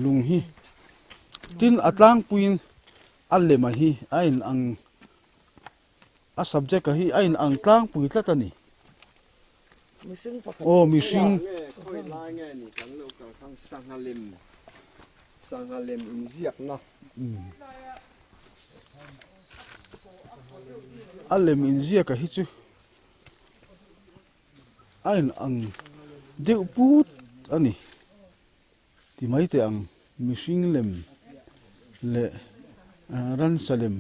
lung hi tin atlang puin allema hi ain ang a subject hi ain ang tlang pui tlatani mishing khoi lai nge ni kan lo ka khang sangalem in ziak na allem in ziak hi chu ain ang deu put ani ti mai te ang mishing lem le ran salem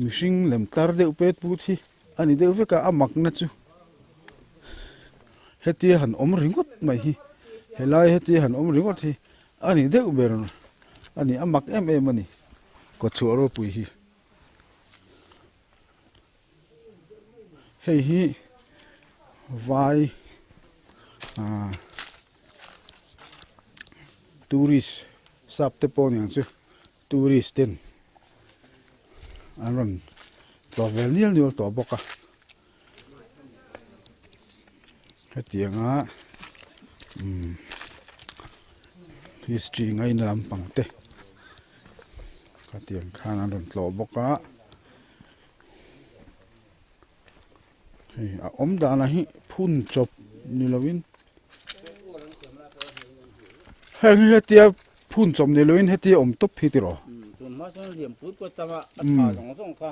mishing lem tar deu pet put hi ani deu veka amak na chu heti han om ringot mai hi helai heti han om ringot hi ani deu beron ani amak em ani ko chuaro pui hi hei hi vai tourist sapte pon yang chu tourist ten aron to velnial ni to boka hetianga history ngai na lampang te katiang khana ron tlo boka hei a om da na hi phun chop ni lovin heng hetia phun chom ni lovin hetia om top hi ti ro ma son liam put ko tama atha jong song kha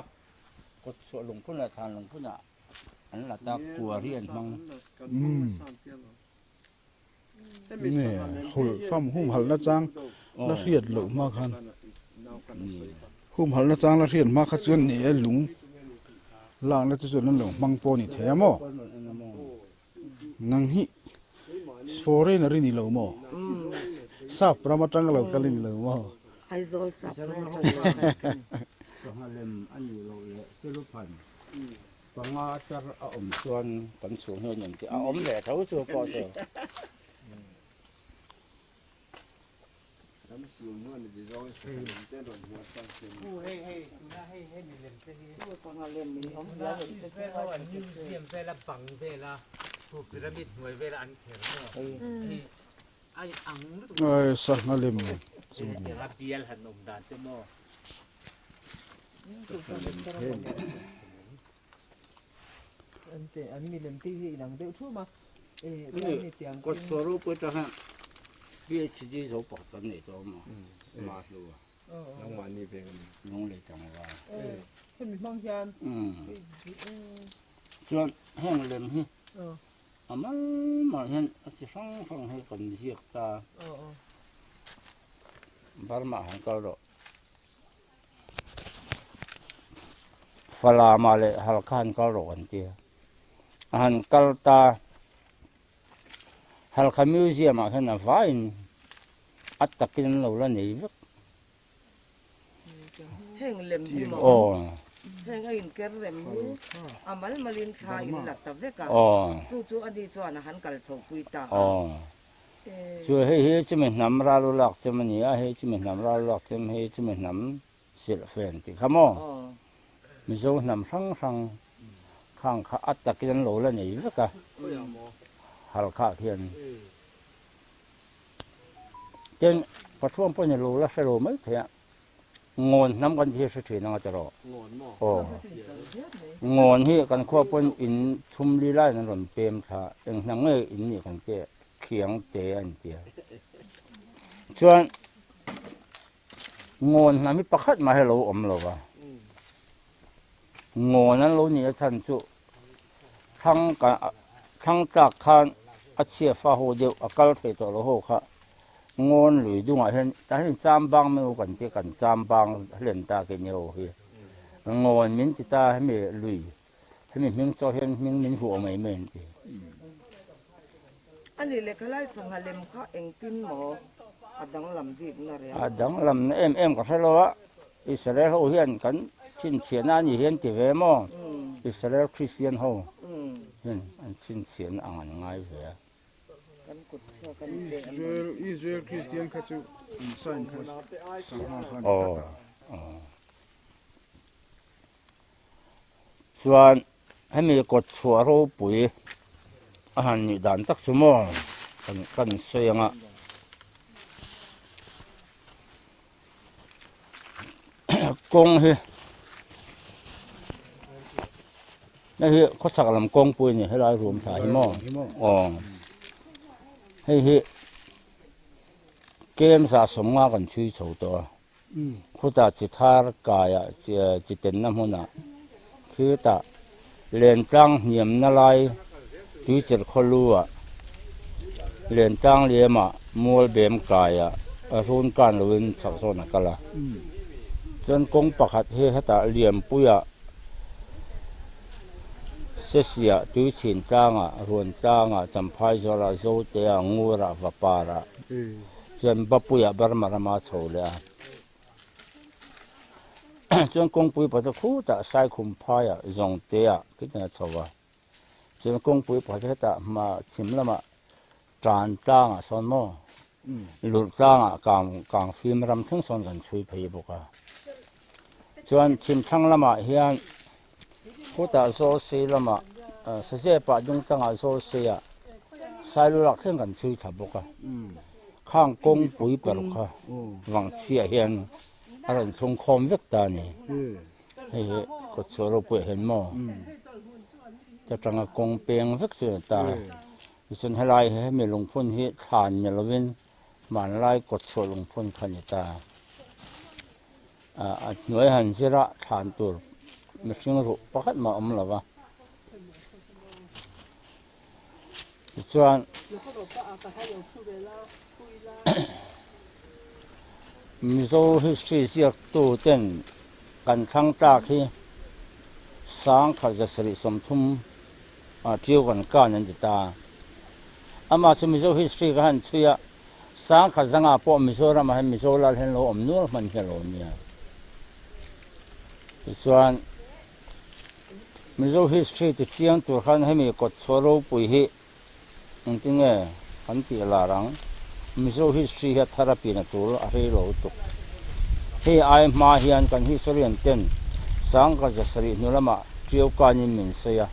ko so lung phun la than lung phun a an la ta kwa rian mang nè hol pham hum hal na chang na riat lo ma khan hum hal na chang la rian ma kha chuan ni lung lang na chu nan lo mang po ni themo nang hi foreigner ni lo mo sa pramatang lo kalin lo mo ai rồi sắp lem ani lo le selu pan panga tar a om chuan kan su he nen ti a om le thau chu po te con lên mình không ra được cáiเขาอันนี้เยี่ยมเวลาบังเวลาผูกพีระมิดหน่วยเวลาอันเขียนไอ้อัง ai sa ngalem รับเบียร์หันนมดานเจ้าโม่ anh mình làm tí gì đằng đeo thuốc mà ni ko so ru pu ta ha PhD so po tan ni to mo ma lu nang ma ni pe nong le tang wa thế mình mang ra chuan heng lem hi amal ma hen si phang he kan ziak ta Burma han kal ro fala ma le hal khan kal ro an ti han kal ta hal kha museum a han a vain at takin lo la nei vek heng lem đi mà heng ai in ker lem mu amal malin kha in lat ta veka chu anh đi chuan han kal chho pui ta chu he chu me nam ra lu lak chu mani a he chu me nam ra lu lak chu he chu me nam sil fen ti khamo mi zo nam sang sang khang kha at takin lo la nei veka hal kha khian chen pa thuam po ni lo la se lo mai thia ngon nam kan thi se thina nga charo ngon hi kan khwa pon in thum li lai nan ron pem tha eng nang nge in ni kan ke khiang te an tia chuan ngon na mi pakhat ma hello om lo wa ngon an lo ni chan chu thang tak khan a chia fa ho deu akal thei to lo ho kha ngon lui dunga hen ta hen cham bang me kan te kan cham bang len ta ke neo hi ngon min ti ta me lui he min cho hen min hu mai men ti anh đi lấy cái lai sang lem kha eng tin mo adang lam vi na re adang lam em ka thelo a Israel ho hian kan chin chian ani hian ti ve mo Israel Christian ho hen an chin chian angan ngai ve kan kut cha kan Israel Christian kha chu sign kha chuan hemi ko chhuar ho pui a han ni dan tak chu mo kan soyanga kong hi na hi ko sak lam kong pui ni helai room tha hi mo hi kem sa som nga kan chui chho to khuta chi thar kaya chi ten na huna khi ta len tang hiam na lai tu cher kholua len tang lema mol bem kaya run kan luin sak so na kala chen kong pakhat he hata liam puya sesia tu chin tanga run tanga champhai zora zo te angura vapara chen bapuya barmarama chole a chen kong pui pa khu ta sai khum phaya zong te a kitna chowa chen kong pui pa ta ma chimlama tran tanga son mo lur tanga kang phim ram thung son kan chui phei boka chuan chim thang lama hian khuta zo se lama sa je pa dung tanga zo se ya sai lu lak theng kan chui tha boka khang kong pui per kha wang chia hian aron thung khom vek ta ni he ko choro pu hen mo ta tanga kong peng vek se ta isun helai he me lung phun hi than me lovin man lai ko cho lung phun khani ta a noi han sira than tur me sing ru pakhat ma lawa chuan mizo history siak tu ten kan thang ta khi sang khal ja sri som thum tiu kan kan an ta ama chu mizo history ka han chuya sang khal zanga po mizoram han mizolal hen lo om nur man helo nia chuan mizo history ti chiang tur khan hemi kot choro pui hi antinge han ti larang mizo history ha therapy na tur a re lo tu he ai ma hian kan historian ten sang ka jasari nulama trio kan min seya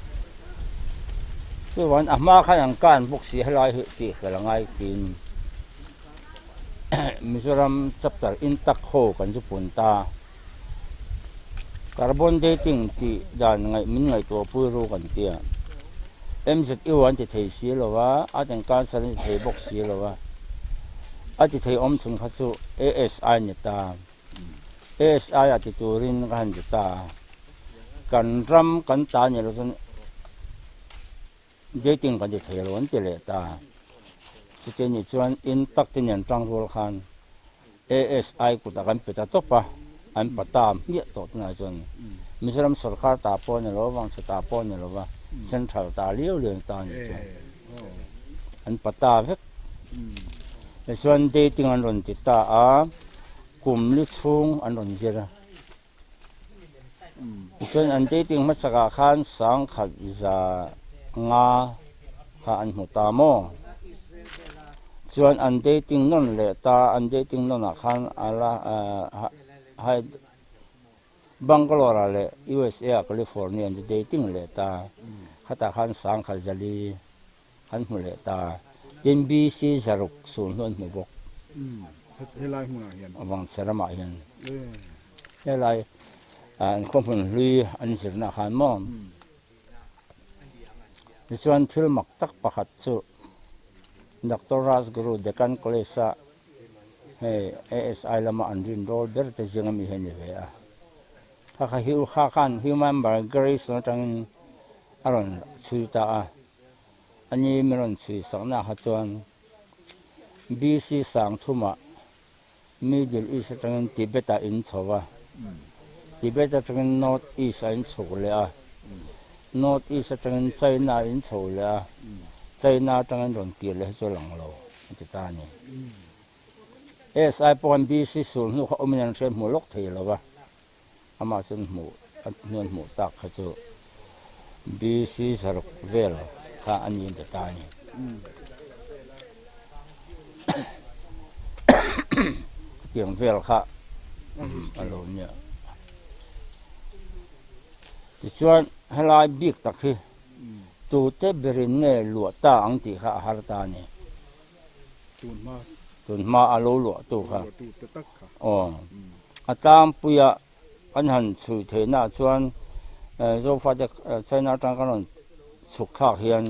so wan ama khan ang kan bok si helai hi ti khalangai tin mizoram chapter intak ho kan ju punta carbon dating ti dan ngai min ngai to pu ro kan tia MZE1 ti thei si lowa ateng cancer ni thei bok si lowa ati thei om chung kha chu ASI ni ta ASI ati turin kan ta kan ram kan ta ni lo chen dating kan ti thei lo an ti le ta chi te ni chuan in tak tin yan tang rol khan ASI ku ta kan peta to pa an patam hi to na chuan mizoram sarkar ta po ni lo wang sa ta po ni lo wa central ta liu liu ta ni chuan an pata vek chuan dating an ron ti ta a kum li chung an ron jera chuan an dating ma saka khan sang khat za nga kha an mu ta mo chuan an dating non le ta an dating non a khan ala hai Bangalore le USA California an dating le ta khata khan sang khal jali han mu le ta NBC zaruk sun non mu bok helai huna hian awang serama hian helai an kompun hlui an sirna khan mo chuan thil mak tak pakhat chu Dr. Rajguru Deccan College hey ASI lama an rin rol ber te jingami hen ve a kha hiu kha khan human grace na tang aron chui ta a ani meron chui sakna ha chuan BC sang thuma Middle East tang Tibet in chowa Tibet tang North East in chole a North East tang China in chole a China tang ron ti le cho lang lo ti ta ni SI pon BC sul nu kha omian che mu lok thei lo wa ama chen mu at non mu tak kha chu BC saruk vel kha ani de ta ni tiang vel kha alo nya ti chuan helai bik tak hi tu te berin nge lu ta ang ti kha har ta ni ตูนมา ตุนมาอาโลหลวตุค่ะ ตูตะตักค่ะ อ๋ออาตามปุยะอันหันสุเทน่าชวนโจฟ้าจะใช้นาตังกันสุขากเฮียน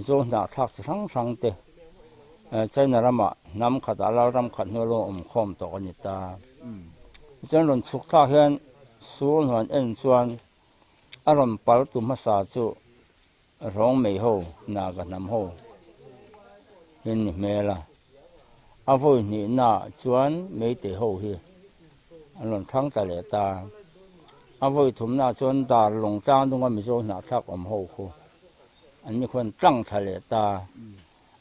โจนาทักสังเตใช้นารมะน้ำขัดอาลารำขัดเนื้อโลอมคอมตกันนิตาจนหล่นสุขากเฮียนสูนหันเอ็นชวนอารมณ์ปัลตุมาสาจุร้องไม่โหนากันน้ำโหเห็นเมล่ะอาวุธนี่น่าชวนไม่เตะโหเฮียอันหล่นทั้งตะเลตาอาวุธถุมน่าชวนตาหลงจ้างตรงว่ามีโจนาทักอมโหคูอันนี้คนตั้งทะเลตา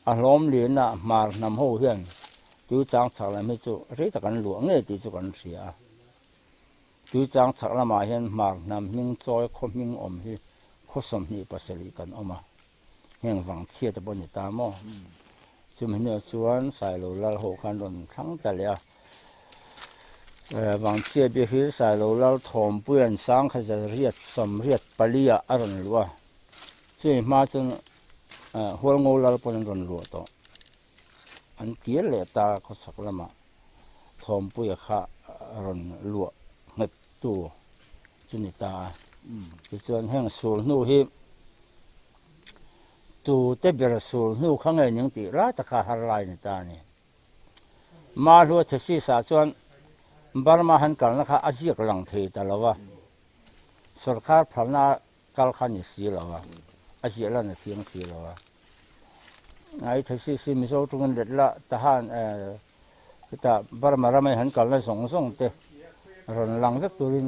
อารมณ์เหรียญน่ะมานำโหเฮียนจูจางสักแล้วไม่จุเรื่องกันหลวงเนี่ยตีจุกันเสียจูจางสักละมาเฮียนมานำมิ่งซอยคมมิ่งอมที่โคสมนี่ปัสสลีกันออกมาเฮียงฝังเชียตะบนตาหม้อจุมเนื้อชวนใส่โลละหกคันรนทั้งแต่เลยฝังเชียบีคือใส่โลละถมเปื่อนสร้างขจรเรียดสมเรียดปลียอรุณลัวซึ่งมาจนหัวงูละปนรนลัวต่ออันเกี่ยเลตาเขาสักละมาถมเปื่อข้ารนลัวเงดตัวจุนิตาที่ส่วนแห่งสูนนู่ฮิตูเตเบรสูนนู่ข้างในยังติราตะคาฮาร์ไลน์ตาเนี่ยมาลัวเทศีสาส่วนบาร์มาหันกันนะคะอาเจียกหลังเทตลอดว่าสุรคาพระนากัลขันสีลาวะอาเจียลันเสียงสีลาวะไอ้เทศีสิมิโซตุกันเด็ดละทหารแต่บาร์มาราไม่หันกันเลยส่งเตรอนหลังสักตัวนึง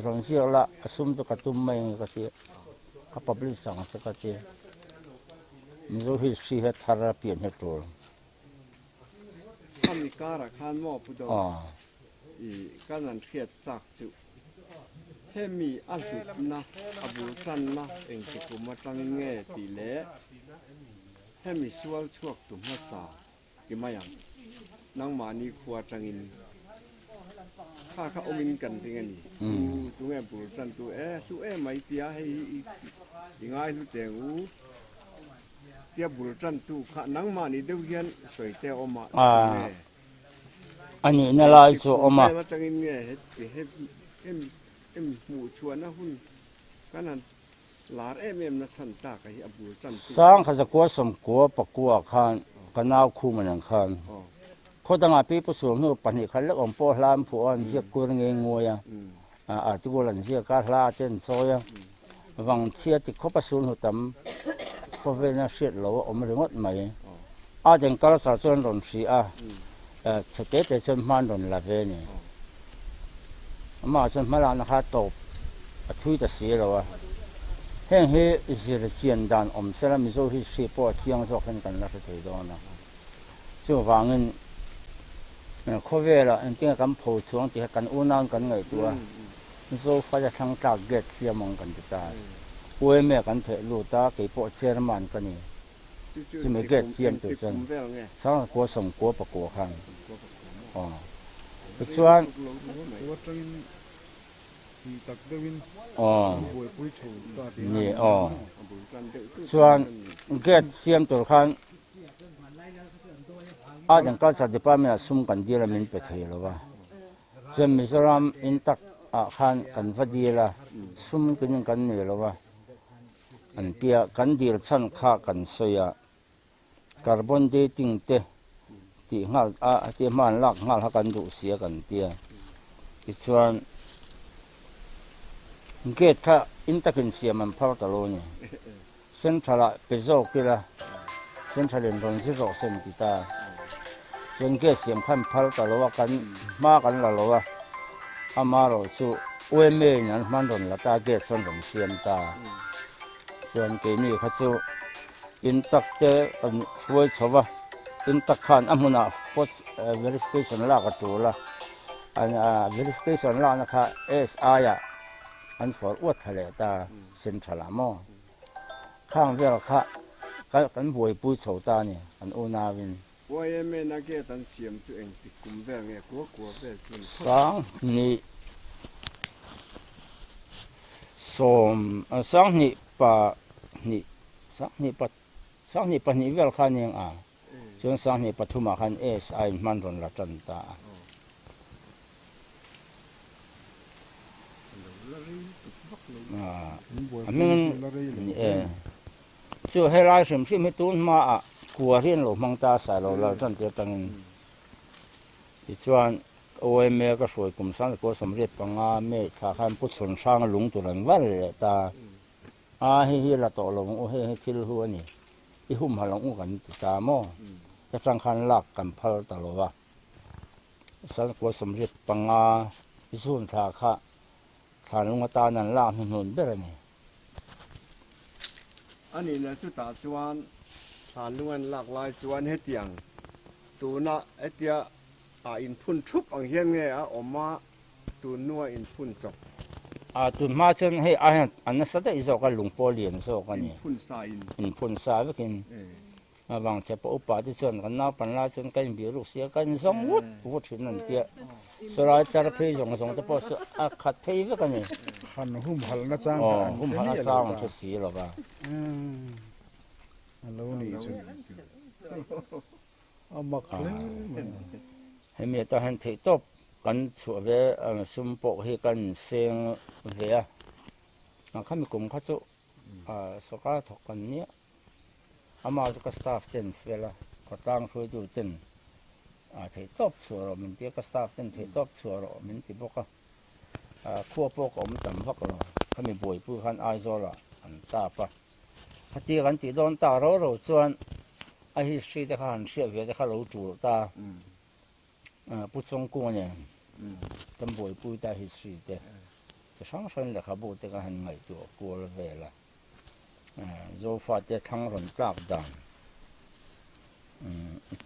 รอนเสียละสุ่มตัวกระตุ้มไม่ก็เสียขับปลิสังสักเสียมิโซฮิสีเหตุทาราเปลี่ยนเหตุตัว ทำการะคานหม้อพุทธอีการนันเทียดจากจุเฮมีอัลสุนะอบูซันนะเองติกุมาตังเงตีเละเฮมีสวลชวกตุมหัสากิมายังนังมานีขวาจังอินข้าอมินกันที่นี่ตัวเอบูซันตัวไม่เตียให้ยังไงตัวเตงูเตียบูซันตัวข้านังมานีเดียวกันสวยเตออมาอันนี้น่าลายโซออกมาจังอินเงเอ็มหมู่ชวนนะหุ่นกันนั้นหลาเอ็มนะสันตากับอบูซันสร้างข้าจะกัวสมกัวปะกัวขานกันเอาคู่มันอย่างขานเขาตั้งอาปีผสมนู่นปัญหาขันเล็กอมโปลามผัวเสียกูเงงงัวยังที่กูหลังเสียกาลาเจนโซยังวังเสียติเขาผสมหัวตั้มเขาเวนัสเสียหล่ออมเรื่องอะไรจังกาลสาวชนรอนสีสเตตชนมันรอนลาเวนี่มาชนมาลานะคะตบทุยตะเสียแล้วแห่งเฮจิรเจียนดานอมเสลามิโซฮิสีปอเจียงโซกันกันนักเตะดอนะซึ่งวางเงินเขาเวลาอันที่กันผูช่วงที่กันอุนานกันไงตัวมิโซฟ้าจะทั้งตากเกตเสียมังกันจะตายอวยแม่กันเถอะลูตาเกี่ยปอเชอร์มันกันนี่จะไม่เกตเสียมตัวจนสร้างกัวสมกัวปะกัวข้างส่วนนี่ส่วนเกตเสียมตัวข้างอย่างก็สัตย์ป้ามีสุ่มกันดีละมินไปเที่ยวว่าส่วนมิโซรามอินตักข้างกันฟัดดีละสุ่มกันยังกันนี่ละว่าอันเดียกันดีละชั้นข้ากันเสียคาร์บอนเดติ้งเตที่งาที่มันลักงาหากันดูเสียกันเดียส่วนเกตถ้าอินตักเสียมันพอตลอดนี่เส้นทางไปโจกิละเส้นทางเดินตรงที่โจเส้นติตาจนเกศเสียงพันพัลตลอดกันมากันละลออามาเราสู้อวยเมย์นั้นมันโดนละตาเกศส่วนของเสียมตาส่วนเกนี่เขาสู้อินตักเตอันช่วยชาวอินตักขันอามุนาพอดverification ลากตัวละอันverification ลานะคะ SI อันฝอดอวดทะเลตาเส้นฉลามอข้างเวลค่ะกันบวยปุ้ยโฉตาเนี่ยอันโอนาวินว่าเอ็มนักเก็ตันเสียมตัวเองติดกุมเวงเงี้ยกัวเวงสองนี่สองนี่ปะนี่สองนี่ปะนี่เวลคันยัง จนsang ni pathuma khan SI man ron la tan ta mình chưa hay lai sum sim tun ma a của riêng lo mang ta sai lo la tan te tang ti chuan OMA ka soi kum san ko samret panga me tha khan pu chun sang lung tu ran wal le ta a hi la to lo o he thil hu ani I hum halong u kan ti ta mo ta chang khan lak kan phal ta lo wa san ko samret panga isun tha kha khan lunga ta nan la hun ber ni อันนี้นะจุดตาจวนฐานล้วนหลากหลายจวนให้เตียงตัวน่ะไอเตียอินพุ่นชุบอังเฮียนไงออกมาตัวนัวอินพุ่นจบ ตุนมาเช่นให้อันนั้นสัตย์อิจก็ลุงพ่อเลี้ยงโซกัน อิน นี่ พุ่นสาย อินพุ่นสายกินบางเจ้าอุปาที่ชนกันน้าปันลาชนกันบิรุเสียกันสองวุฒินั่นเตี้ยสลายจารพีส่งจะพอสขัดพีกันนี่ ขันหุ่มหัลนะจัง อ๋อหุ่มหันสร้างชุดสีหรอปะ แล้วนี่จุเอามาขาย ให้มีแต่หันที่ตบกันสวยสมปกให้กันเสียงเวียข้ามีกลุ่มข้าจุสกัดถกกันเนี้ยอามาจะก็สตาฟเต็นเวลาก็ตั้งช่วยดูเต็นที่ตบสวยมันเดียก็สตาฟเต็นที่ตบสวยมันที่พวกขั้วพวกอมต่ำพักเราข้ามีบ่อยผู้ขันไอโซล่ะอันตาปะถ้าตีกันตีโดนตาเราส่วนไอ้ฮิสตรีที่ขันเสียเวียที่ขันเราจูตาผู้ทรงกู้เนี่ยตำบลผู้ได้ฮิสตรีเด้จะช่างสันเลยครับบุตรก็หันไงตัวกู้ละเวลาโจฟ้าจะทั้งรอนกราบดัง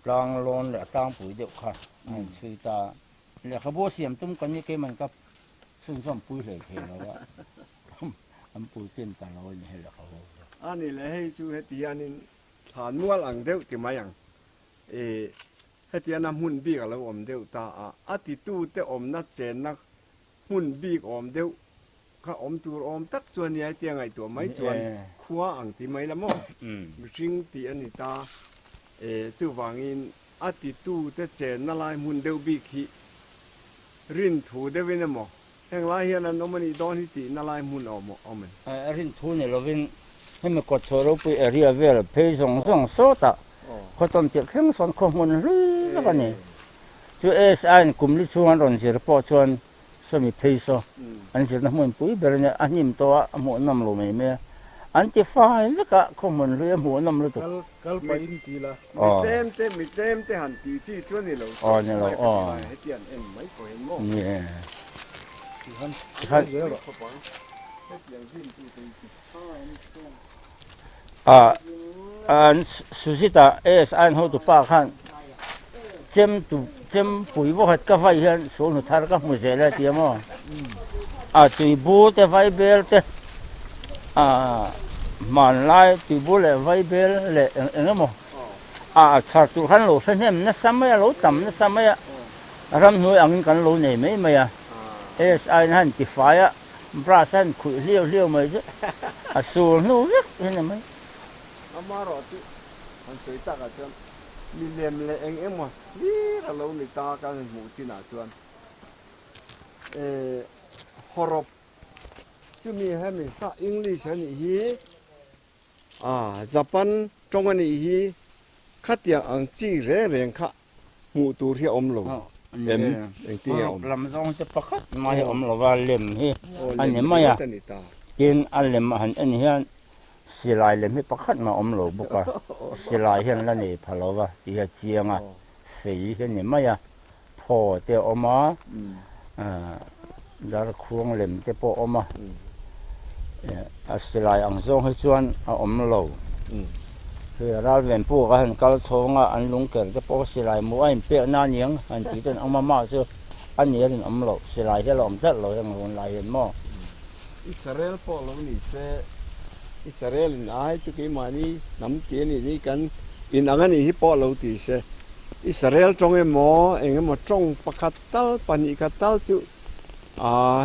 กลางลอนและตั้งปุ๋ยเดียวค่ะคือตาเลยครับบุเสียมตุ้มกันนี่แกมันกับซึ่งซ่อมปุ๋ยเลยเห็นแล้วว่าอันปุ๋ยเต็มตาเราเนี่ยแหละครับ อันนี้เลยให้ชูให้เตียนี่ฐานมัวหลังเดียวที่มาอย่างให้เตียนำหุ่นบีกับเราอมเดียวตาอาติตู้เตอมนัดเจนนักหุ่นบีกอมเดียวข้าอมตัวอมตักส่วนนี้เตียงไงตัวไม่ส่วนขัวอังที่ไม่ละมั่งริงตีอันนี้ตาจู่วางินอาติตู้เตเจนนั่นลายหุ่นเดียวบีกีรินถูเดวินมั่งแห่งลายเฮียนันนมันอีดอนที่ตีนั่นลายหุ่นอมมันรินทูเนี่ยเราวินให้มันกดโซโลไปเรียเวลเพย์ส่งโซตะเขาต้องเก็บเครื่องส่วนข้อมูลรู้แล้วกันนี่ช่วยSIกลุ่มที่ชวนรอนเสียพอชวนสมิเพย์โซอันเสียน้ำมันปุ๋ยเบรเนี่ยอันนี้มันตัวหมูน้ำลมไม่เมื่ออันที่ฟ้าแล้วก็ข้อมูลเรื่องหมูน้ำรู้ตัวกัลไปอินทีละมีเต็มหันตีที่ชวนนี่เราให้เตียนไม่ค่อยมั่งเนี่ยท่านเยอะหรอสุสิตาSIเขาตัวป้าขันเจมปุ๋ยว่าหัดกาแฟเห็นส่วนทาร์ก็มือเสียแล้วเตี้ยมั้งตุยบูเตไฟเบลเตมันไล่ตุยบูเลยไฟเบลเลยเอ็งมั้งชาตุขันโลเส้นเนี่ยนั่นสมัยโลต่ำนั่นสมัยรำหน่วยอังกันโลเนี่ยไม่SI นั่นที่ไฟปราศัยคุยเลี้ยวมาจ้ะส่วนนู้นเห็นไหมอามารอจุมันสวยตากระจนมีเลียมเลยเอ็งมั้งนี่เราหนีตากันหมูที่หน้าจวนฮอร์บจะมีให้มีซาอังกฤษนี่ฮีญี่ปุ่นจงวันนี้ฮีขัดยังอังจีเรื่องข้าหมูตัวที่อมลงเอ็มที่อมลำซองจะประคัดมาให้อมลงว่าเล่มฮีอันนี้ไม่อะกินอันเล่มอันนี้สิลายเล่มให้ประคัดมาอมลงบุกว่าสิลายเห็นแล้วนี่พะโล้ว่าที่เจียงสีเห็นนี่ไม่อะพอเตียวออกมาดาร์ควงเล่มเตียวพอออกมาสิลายอังซองให้ชวนอมลงคือเราเป็นผู้กันกัลทงอันลุงเกิดจะพอสิลายมัวอันเปียนาเนียงอันที่เป็นอังมาเชื่ออันนี้เป็นอมลงสิลายที่เราอมเสร็จเรายังลายเห็นมั้งอิสราเอลพอเรานี่เสอิสราเอลนายจุกี้มานี่น้ำเกลือนี่กันอินอันนี้ที่พอเราตีเสอิสราเอลจงเอ็มหมอเอ็งหมอจงประคัตตัลปานิคัตตัลจุ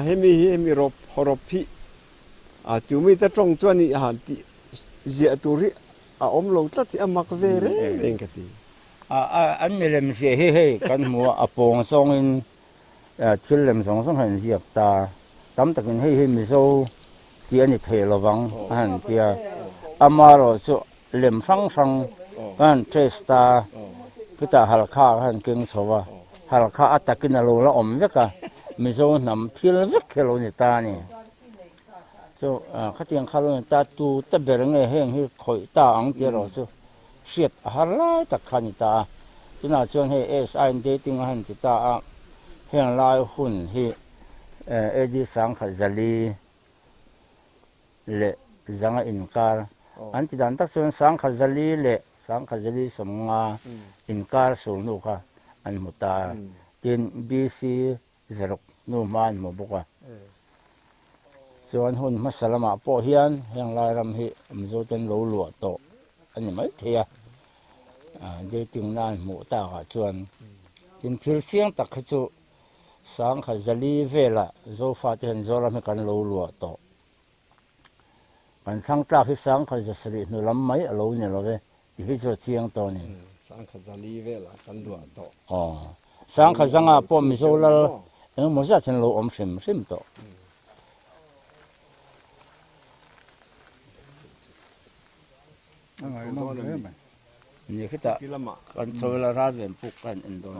เฮมีรบฮอรพีจุมีแต่จงจวนนี่หันที่เจตุรีอมลงตัดที่อามักเวรเองกันที อันมีเลมเสียเฮ้กันหัวอปงซองอินทิลเลมสองเห็นเสียบตาตั้มตะกินเฮ้มีโซที่อันนี้เทระวังอันเดียอามาโรสุเลมฟังอันเทสตาก็จะฮัลคาอันเก่งสวะฮัลคาอัตตะกินโลละอมเวกะมีโซนำทิลเวกโลนิตานี่so khát tiếng khát luôn ta tu ta bể nghe heng hi khoi ta ang kia rồi so siết halai ta khani ta tu na chuan he SI dating han ti ta heng lai hun hi edi sang kha zali le zanga inkar an ti dan tak chuan sang kha zali le sang kha zali somnga inkar sul nu kha an muta tin BC zerok nu man mo buka chuan hun masalama po hian heng lai ram hi amzo ten lo lu to ani mai thia de ting nan mu ta ha chuan tin thil siang tak chu sang kha zali vela zo fa ten zo ram kan lo lu to kan sang ta hi sang kha zasri nu lam mai alo ne lo ve ti hi chu chiang to ni sang kha zali ve la kan lu to sang kha zanga po mi zo la mo sa chen lo om sim to Ngai no le mai. Ni kita kilama kan solar ra ven puk kan endon